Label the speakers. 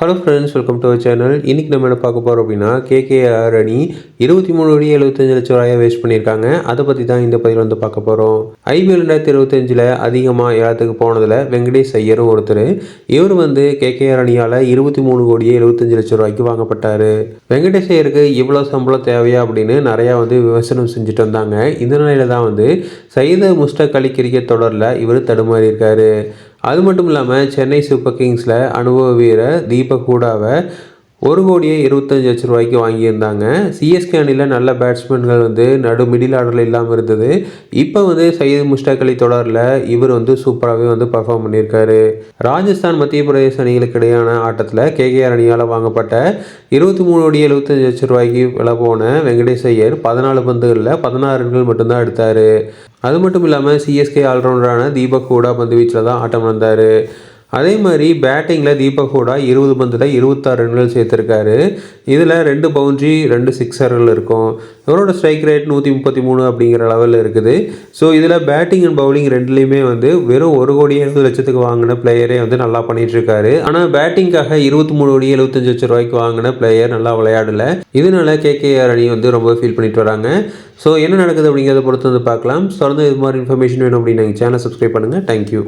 Speaker 1: Hello friends, welcome to our channel. இன்றைக்கி நம்ம என்ன பார்க்க போகிறோம் அப்படின்னா, கேகேஆர் அணி 23,75,00,000 வேஸ்ட் பண்ணியிருக்காங்க. அதை பற்றி தான் இந்த பதிவில் வந்து பார்க்க போகிறோம். IPL 2025 அதிகமாக ஏலத்துக்கு போனதில் வெங்கடேஷ் ஐயரும் ஒருத்தர். இவர் வந்து கேகேஆர் அணியால் 23,75,00,000 வாங்கப்பட்டார். வெங்கடேஷ் ஐயருக்கு இவ்வளோ சம்பளம் தேவையா அப்படின்னு நிறையா வந்து விமர்சனம் செஞ்சுட்டு வந்தாங்க. இந்த நிலையில் தான் வந்து சையது முஸ்டாக் அலி கிரிக்கெட் தொடரில் இவர் தடுமாறி இருக்காரு. அது மட்டும் இல்லாமல் சென்னை சூப்பர் கிங்ஸில் அனுபவ வீரர் தீபக் ஹூடாவை 1,25,00,000 வாங்கியிருந்தாங்க. சிஎஸ்கே அணியில் நல்ல பேட்ஸ்மேன்கள் வந்து மிடில் ஆர்டரில் இல்லாமல் இருந்தது. இப்போ வந்து சையது முஸ்டாக் அலி தொடரில் இவர் வந்து சூப்பராகவே வந்து பர்ஃபார்ம் பண்ணியிருக்காரு. ராஜஸ்தான் மத்திய பிரதேச அணிகளுக்கு இடையான ஆட்டத்தில் கேகேஆர் அணியால் வாங்கப்பட்ட 23,75,00,000 விலை போன வெங்கடேஷ் ஐயர் 14 பந்துகளில் 16 ரன்கள் மட்டும்தான் எடுத்தார். அது மட்டும் இல்லாமல் சிஎஸ்கே ஆல்ரவுண்டரான தீபக் ஹூடா பந்து வீச்சில் தான் ஆட்டம் வந்தார். அதே மாதிரி பேட்டிங்கில் தீபக் ஹூடா 20 பந்தில் 26 ரன்கள் சேர்த்துருக்காரு. இதில் 2 பவுண்ட்ரி 2 சிக்ஸர்கள் இருக்கும். இவரோட ஸ்ட்ரைக் ரேட் 133 அப்படிங்கிற லெவலில் இருக்குது. ஸோ இதில் பேட்டிங் அண்ட் பவுலிங் ரெண்டுலேயுமே வந்து வெறும் 1,70,00,000 வாங்கின பிளேயரே வந்து நல்லா பண்ணிகிட்ருக்காரு. ஆனால் பேட்டிங்காக 23,75,00,000 வாங்கின பிளேயர் நல்லா விளையாடலை. இதனால கேகேஆர் அணி வந்து ரொம்ப ஃபீல் பண்ணிட்டு வராங்க. ஸோ என்ன நடக்குது அப்படிங்கிறத பொறுத்து வந்து பார்க்கலாம். தொடர்ந்து இது மாதிரி இன்ஃபர்மேஷன் வேணும் அப்படின்னு எங்கள் சேனல் சப்ஸ்கிரைப் பண்ணுங்கள். தேங்க்யூ.